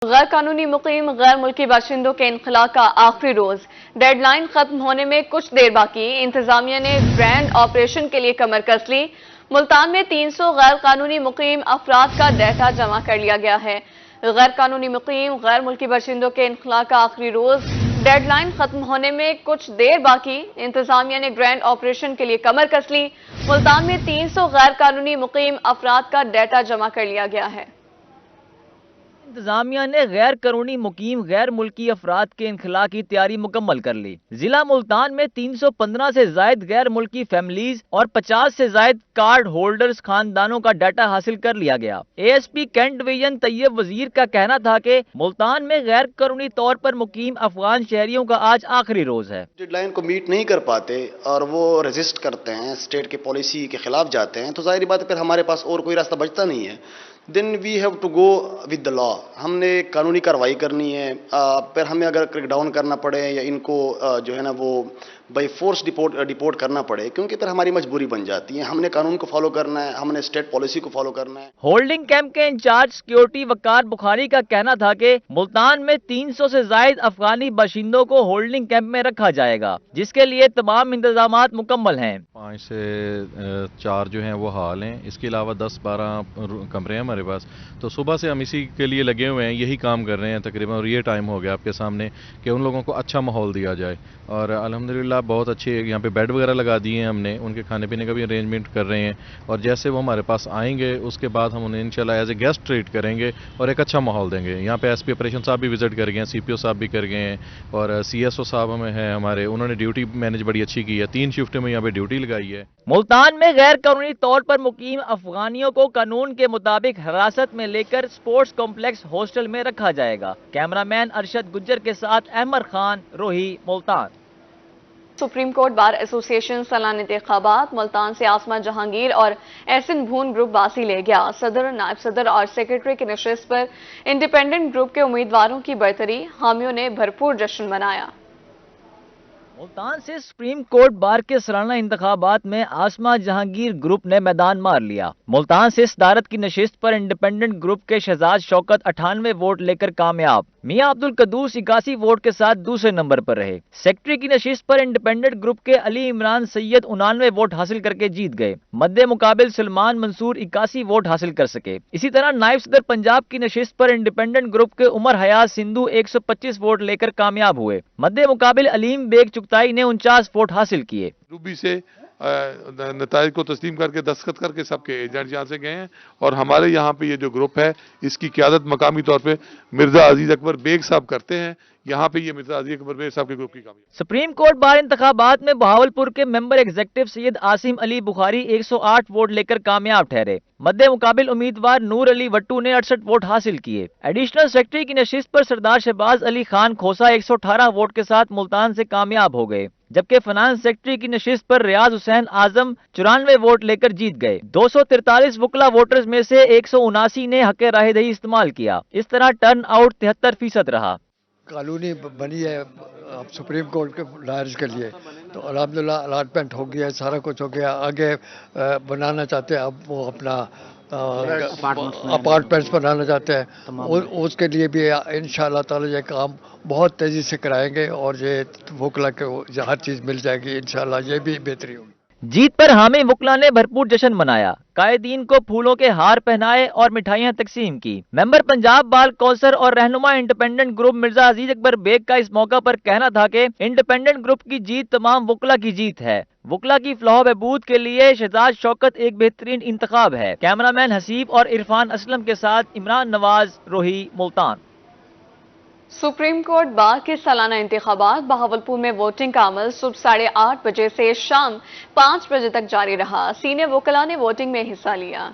غیر قانونی مقیم غیر ملکی باشندوں کے انخلا کا آخری روز، ڈیڈ لائن ختم ہونے میں کچھ دیر باقی، انتظامیہ نے گرینڈ آپریشن کے لیے کمر کس لی۔ ملتان میں 300 غیر قانونی مقیم افراد کا ڈیٹا جمع کر لیا گیا ہے۔ غیر قانونی مقیم غیر ملکی باشندوں کے انخلا کا آخری روز، ڈیڈ لائن ختم ہونے میں کچھ دیر باقی، انتظامیہ نے گرینڈ آپریشن کے لیے کمر کس لی۔ ملتان میں 300 غیر قانونی مقیم افراد کا ڈیٹا جمع کر لیا گیا ہے۔ انتظامیہ نے غیر قانونی مقیم غیر ملکی افراد کے انخلا کی تیاری مکمل کر لی۔ ضلع ملتان میں 315 سے زائد غیر ملکی فیملیز اور 50 سے زائد کارڈ ہولڈرز خاندانوں کا ڈیٹا حاصل کر لیا گیا۔ A S P Cantt division Tayyab Wazir کا کہنا تھا کہ ملتان میں غیر قانونی طور پر مقیم افغان شہریوں کا آج آخری روز ہے۔ ڈیڈ لائن کو میٹ نہیں کر پاتے اور وہ ریزسٹ کرتے ہیں، اسٹیٹ کے پالیسی کے خلاف جاتے ہیں، تو ظاہری بات ہے پھر ہمارے پاس اور کوئی راستہ بچتا نہیں ہے۔ Then we have to go with the law, ہم نے قانونی کارروائی کرنی ہے۔ پھر ہمیں اگر کریک ڈاؤن کرنا پڑے یا ان کو جو ہے نا وہ بائی فورس ڈیپورٹ کرنا پڑے، کیونکہ پھر ہماری مجبوری بن جاتی ہے۔ ہم نے قانون کو فالو کرنا ہے، ہم نے اسٹیٹ پالیسی کو فالو کرنا ہے۔ ہولڈنگ کیمپ کے انچارج سیکیورٹی وقار بخاری کا کہنا تھا کہ ملتان میں 300 سے زائد افغانی باشندوں کو ہولڈنگ کیمپ میں رکھا جائے گا، جس کے لیے تمام انتظامات مکمل ہیں۔ 5 سے 4 جو ہیں وہ حال ہیں، اس کے علاوہ 10-12 کمرے ہیں ہمارے پاس۔ تو صبح سے ہم اسی کے لیے لگے ہوئے ہیں، یہی کام کر رہے ہیں تقریباً، اور یہ ٹائم ہو گیا آپ کے سامنے کہ ان لوگوں کو اچھا ماحول دیا جائے۔ اور الحمدللہ بہت اچھے یہاں پہ بیڈ وغیرہ لگا دیے ہیں ہم نے، ان کے کھانے پینے کا بھی ارینجمنٹ کر رہے ہیں، اور جیسے وہ ہمارے پاس آئیں گے اس کے بعد ہم انہیں انشاءاللہ ایز اے گیسٹ ٹریٹ کریں گے اور ایک اچھا ماحول دیں گے۔ یہاں پہ ایس پی آپریشن صاحب بھی وزٹ کر گئے ہیں، سی پی او صاحب بھی کر گئے ہیں، اور سی ایس او صاحب ہمیں ہیں ہمارے، انہوں نے ڈیوٹی مینج بڑی اچھی کی ہے، 3 شفٹ میں یہاں پہ ڈیوٹی لگائی ہے۔ ملتان میں غیر قانونی طور پر مقیم افغانیوں کو قانون کے مطابق حراست میں لے کر سپورٹس کمپلیکس ہاسٹل میں رکھا جائے گا۔ کیمرامین ارشد گجر کے ساتھ Ahmad Khan, Rohi, Multan. Supreme court bar ایسوسی ایشن سالانہ انتخابات، ملتان سے آسما جہانگیر اور احسن بھون گروپ باسی لے گیا۔ صدر، نائب صدر اور سیکرٹری کی نشست پر انڈیپینڈنٹ گروپ کے امیدواروں کی برتری، حامیوں نے بھرپور جشن منایا۔ ملتان سے سپریم کورٹ بار کے سالانہ انتخابات میں آسما جہانگیر گروپ نے میدان مار لیا۔ ملتان سے صدارت کی نشست پر انڈیپینڈنٹ گروپ کے شہزاد شوکت 98 ووٹ لے کر کامیاب۔ میاں عبدالقدوس 81 ووٹ کے ساتھ دوسرے نمبر پر رہے۔ سیکرٹری کی نشست پر انڈیپینڈنٹ گروپ کے علی عمران سید 99 ووٹ حاصل کر کے جیت گئے۔ مد مقابل سلمان منصور 81 ووٹ حاصل کر سکے۔ اسی طرح نائب صدر پنجاب کی نشست پر انڈیپینڈنٹ گروپ کے عمر حیات سندھو 125 ووٹ لے کر کامیاب ہوئے۔ مد مقابل علیم بیگ چغتائی نے 49 ووٹ حاصل کیے۔ روبی سے نتائج کو تسلیم کر کے دستخط کر کے سب کے ایجنٹ یہاں سے گئے ہیں، اور ہمارے یہاں پہ یہ جو گروپ ہے اس کی قیادت مقامی طور پہ مرزا عزیز اکبر بیگ صاحب کرتے ہیں۔ یہاں پہ یہ مرزا عزیز اکبر بیگ صاحب کے گروپ کی کامیابی۔ سپریم کورٹ بار انتخابات میں بہاولپور کے ممبر ایگزیکٹو سید عاصم علی بخاری 108 ووٹ لے کر کامیاب ٹھہرے۔ مد مقابل امیدوار نور علی وٹو نے 68 ووٹ حاصل کیے۔ ایڈیشنل سیکرٹری کی نشست پر سردار شہباز علی خان کھوسا 118 ووٹ کے ساتھ ملتان سے کامیاب ہو گئے، جبکہ فنانس سیکرٹری کی نشست پر ریاض حسین اعظم 94 ووٹ لے کر جیت گئے۔ 243 وکلا ووٹرز میں سے 179 نے حق راہ دہی استعمال کیا۔ اس طرح ٹرن آؤٹ 73% رہا۔ قانونی بنی ہے اب سپریم کورٹ کے لائرز کے لیے، تو الحمدللہ الاٹمنٹ ہو گیا ہے، سارا کچھ ہو گیا۔ آگے بنانا چاہتے ہیں اب وہ اپنا اپارٹمنٹس بنانا چاہتے ہیں، اس کے لیے بھی انشاءاللہ تعالی یہ کام بہت تیزی سے کرائیں گے، اور یہ وکلا کے ہر چیز مل جائے گی انشاءاللہ، یہ بھی بہتری ہوگی۔ جیت پر حامی وکلا نے بھرپور جشن منایا، قائدین کو پھولوں کے ہار پہنائے اور مٹھائیاں تقسیم کی۔ ممبر پنجاب بال کونسل اور رہنما انڈیپینڈنٹ گروپ مرزا عزیز اکبر بیگ کا اس موقع پر کہنا تھا کہ انڈیپینڈنٹ گروپ کی جیت تمام وکلا کی جیت ہے۔ وکلا کی فلاح و بہبود کے لیے شہزاد شوکت ایک بہترین انتخاب ہے۔ کیمرامین حسیب اور عرفان اسلم کے ساتھ عمران نواز، Rohi, Multan. Supreme court bar کے سالانہ انتخابات، بہاولپور میں ووٹنگ کا عمل صبح 8:30 بجے سے شام 5 بجے تک جاری رہا۔ سینئر وکلاء نے ووٹنگ میں حصہ لیا۔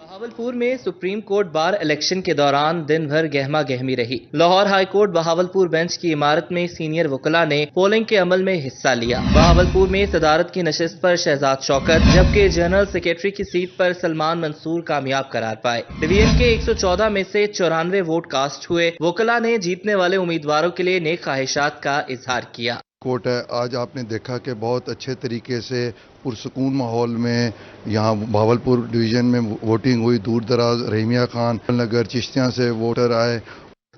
بہاولپور میں سپریم کورٹ بار الیکشن کے دوران دن بھر گہما گہمی رہی۔ Lahore high court Bahawalpur bench کی عمارت میں سینئر وکلاء نے پولنگ کے عمل میں حصہ لیا۔ بہاولپور میں صدارت کی نشست پر شہزاد شوکت، جبکہ جنرل سیکرٹری کی سیٹ پر سلمان منصور کامیاب قرار پائے۔ ڈویژن کے 114 میں سے 94 ووٹ کاسٹ ہوئے۔ وکلاء نے جیتنے والے امیدواروں کے لیے نیک خواہشات کا اظہار کیا۔ کوٹ ہے. آج آپ نے دیکھا کہ بہت اچھے طریقے سے پرسکون ماحول میں یہاں بہاولپور ڈویژن میں ووٹنگ ہوئی. دور دراز رحیمیہ خان نگر چشتیاں سے ووٹر آئے.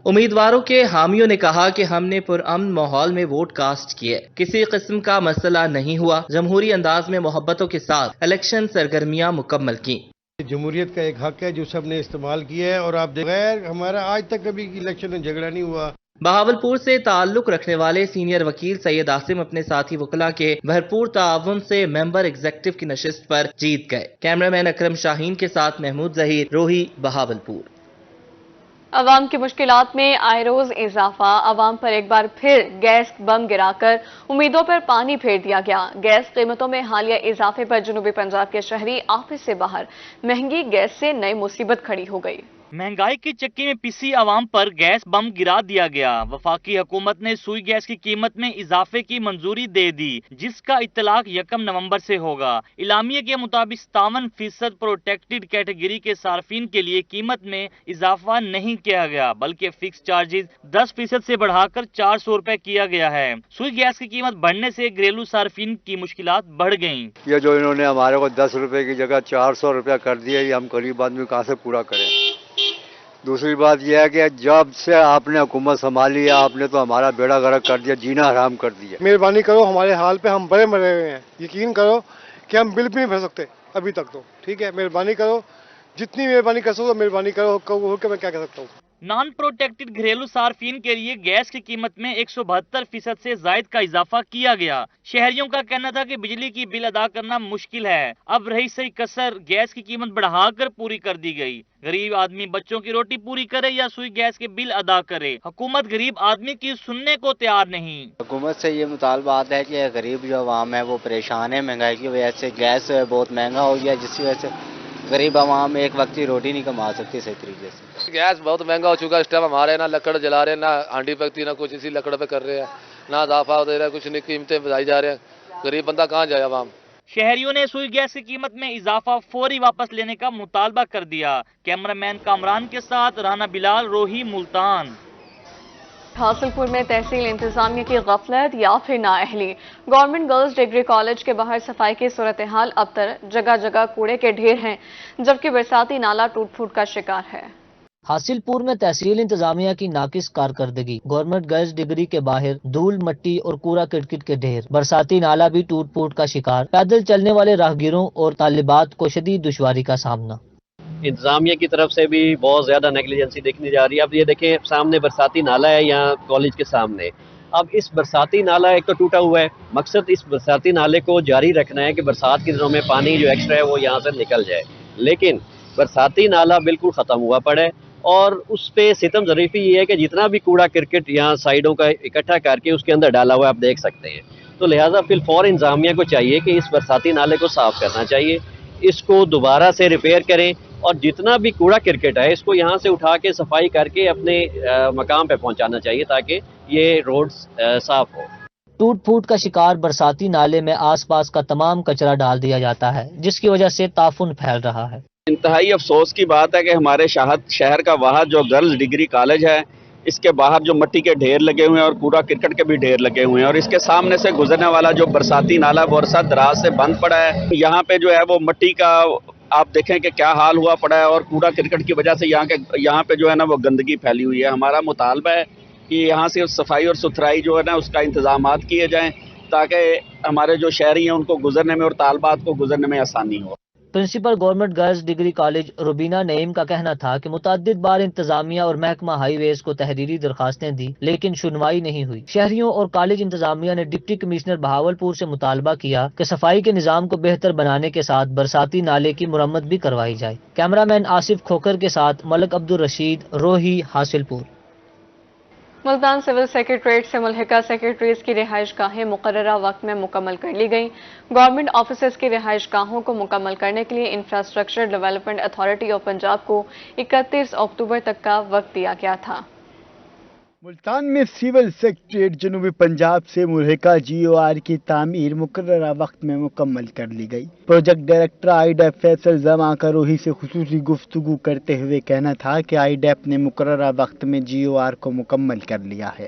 امیدواروں کے حامیوں نے کہا کہ ہم نے پرامن ماحول میں ووٹ کاسٹ کیے، کسی قسم کا مسئلہ نہیں ہوا، جمہوری انداز میں محبتوں کے ساتھ الیکشن سرگرمیاں مکمل کی. جمہوریت کا ایک حق ہے جو سب نے استعمال کیا ہے، اور آپ بغیر ہمارا آج تک کبھی الیکشن میں جھگڑا نہیں ہوا. بہاولپور سے تعلق رکھنے والے سینئر وکیل سید عاصم اپنے ساتھی وکلاء کے بھرپور تعاون سے ممبر ایگزیکٹو کی نشست پر جیت گئے. کیمرامین اکرم شاہین کے ساتھ محمود ظہیر، روہی، بہاولپور. عوام کی مشکلات میں آئے روز اضافہ، عوام پر ایک بار پھر گیس بم گرا کر امیدوں پر پانی پھیر دیا گیا. گیس قیمتوں میں حالیہ اضافے پر جنوبی پنجاب کے شہری آفس سے باہر، مہنگی گیس سے نئی مصیبت کھڑی ہو گئی. مہنگائی کی چکی میں پسی عوام پر گیس بم گرا دیا گیا. وفاقی حکومت نے سوئی گیس کی قیمت میں اضافے کی منظوری دے دی، جس کا اطلاق 1 نومبر سے ہوگا. اعلامیے کے مطابق 57% پروٹیکٹڈ کیٹیگری کے صارفین کے لیے قیمت میں اضافہ نہیں کیا گیا، بلکہ فکس چارجز 10% سے بڑھا کر 400 روپے کیا گیا ہے. سوئی گیس کی قیمت بڑھنے سے گھریلو صارفین کی مشکلات بڑھ گئیں. یہ جو انہوں نے ہمارے کو 10 روپے کی جگہ 400 روپیہ کر دیا، یہ ہم غریب آدمی کہاں سے پورا کریں. دوسری بات یہ ہے کہ جب سے آپ نے حکومت سنبھالی ہے، آپ نے تو ہمارا بیڑا غرق کر دیا، جینا حرام کر دیا. مہربانی کرو، ہمارے حال پہ ہم بڑے مرے ہوئے ہیں. یقین کرو کہ ہم بل بھی نہیں بھر سکتے ابھی تک. تو ٹھیک ہے، مہربانی کرو، جتنی مہربانی کر سکو مہربانی کرو. کہ میں کیا کر سکتا ہوں. نان پروٹیکٹڈ گھریلو صارفین کے لیے گیس کی قیمت میں 172% سے زائد کا اضافہ کیا گیا. شہریوں کا کہنا تھا کہ بجلی کی بل ادا کرنا مشکل ہے، اب رہی صحیح کسر گیس کی قیمت بڑھا کر پوری کر دی گئی. غریب آدمی بچوں کی روٹی پوری کرے یا سوئی گیس کے بل ادا کرے، حکومت غریب آدمی کی سننے کو تیار نہیں. حکومت سے یہ مطالبات ہے کہ غریب جو عوام ہے وہ پریشان ہے، مہنگائی کی وجہ سے گیس بہت مہنگا ہو گیا، جس کی وجہ سے غریب عوام ایک وقت کی روٹی نہیں کما سکتی صحیح طریقے سے. گیس بہت مہنگا ہو چکا ہے. اس ٹائم ہمارے نہ لکڑ جلا رہے ہیں، نہ ہانڈی پکتی، نہ کچھ اسی لکڑ پہ کر رہے ہیں، نہ اضافہ ہو رہا ہے، کچھ نہیں، قیمتیں بڑھائی جا رہے ہیں. غریب بندہ کہاں جائے عوام. شہریوں نے سوئی گیس کی قیمت میں اضافہ فوری واپس لینے کا مطالبہ کر دیا. کیمرامین کامران کے ساتھ رانا بلال، روہی، ملتان. حاصل پور میں تحصیل انتظامیہ کی غفلت یا پھر نااہلی. گورنمنٹ گرلز ڈگری کالج کے باہر صفائی کی صورتحال ابتر، جگہ جگہ کوڑے کے ڈھیر ہیں، جبکہ برساتی نالا ٹوٹ پھوٹ کا شکار ہے. حاصل پور میں تحصیل انتظامیہ کی ناقص کارکردگی، گورنمنٹ گرلز ڈگری کے باہر دھول، مٹی اور کوڑا کرکٹ کے ڈھیر، برساتی نالا بھی ٹوٹ پھوٹ کا شکار، پیدل چلنے والے راہگیروں اور طالبات کو شدید دشواری کا سامنا. انتظامیہ کی طرف سے بھی بہت زیادہ نیگلیجنسی دیکھنی جا رہی ہے. اب یہ دیکھیں سامنے برساتی نالا ہے یہاں کالج کے سامنے. اب اس برساتی نالا ایک تو ٹوٹا ہوا ہے، مقصد اس برساتی نالے کو جاری رکھنا ہے کہ برسات کے دنوں میں پانی جو ایکسٹرا ہے وہ یہاں سے نکل جائے، لیکن برساتی نالا بالکل ختم ہوا پڑا ہے. اور اس پہ ستم ظریفی یہ ہے کہ جتنا بھی کوڑا کرکٹ یہاں سائڈوں کا اکٹھا کر کے اس کے اندر ڈالا ہوا ہے، آپ دیکھ سکتے ہیں. تو لہٰذا فی الفور انتظامیہ کو چاہیے کہ اس برساتی نالے کو صاف کرنا چاہیے، اس کو دوبارہ سے ریپیئر کریں، اور جتنا بھی کوڑا کرکٹ ہے اس کو یہاں سے اٹھا کے صفائی کر کے اپنے مقام پہ پہنچانا چاہیے تاکہ یہ روڈز صاف ہو. ٹوٹ پھوٹ کا شکار برساتی نالے میں آس پاس کا تمام کچرا ڈال دیا جاتا ہے، جس کی وجہ سے تعفن پھیل رہا ہے. انتہائی افسوس کی بات ہے کہ ہمارے شہر کا واحد جو گرلز ڈگری کالج ہے، اس کے باہر جو مٹی کے ڈھیر لگے ہوئے ہیں اور کوڑا کرکٹ کے بھی ڈھیر لگے ہوئے ہیں، اور اس کے سامنے سے گزرنے والا جو برساتی نالا وہ عرصہ دراز سے بند پڑا ہے. یہاں پہ جو ہے وہ مٹی کا آپ دیکھیں کہ کیا حال ہوا پڑا ہے، اور کوڑا کرکٹ کی وجہ سے یہاں پہ جو ہے نا وہ گندگی پھیلی ہوئی ہے. ہمارا مطالبہ ہے کہ یہاں سے صفائی اور ستھرائی جو ہے نا اس کا انتظامات کیے جائیں تاکہ ہمارے جو شہری ہیں ان کو گزرنے میں اور طالبات کو گزرنے میں آسانی ہو. Principal government girls degree college Rubina Naeem کا کہنا تھا کہ متعدد بار انتظامیہ اور محکمہ ہائی ویز کو تحریری درخواستیں دی، لیکن سنوائی نہیں ہوئی. شہریوں اور کالج انتظامیہ نے ڈپٹی کمشنر بہاولپور سے مطالبہ کیا کہ صفائی کے نظام کو بہتر بنانے کے ساتھ برساتی نالے کی مرمت بھی کروائی جائے. کیمرامین آصف کھوکر کے ساتھ ملک عبدالرشید، روہی، حاصل پور. ملتان سول سیکریٹریٹ سے ملحقہ سیکریٹریز کی رہائش گاہیں مقررہ وقت میں مکمل کر لی گئیں. گورنمنٹ آفیسز کی رہائش گاہوں کو مکمل کرنے کے لیے infrastructure development authority of Punjab کو 31 اکتوبر تک کا وقت دیا گیا تھا. ملتان میں سول سیکریٹریٹ جنوبی پنجاب سے ملحقہ GOR کی تعمیر مقررہ وقت میں مکمل کر لی گئی. پروجیکٹ ڈائریکٹر IDEP فیصل زماں کا روہی سے خصوصی گفتگو کرتے ہوئے کہنا تھا کہ IDEP نے مقررہ وقت میں GOR کو مکمل کر لیا ہے.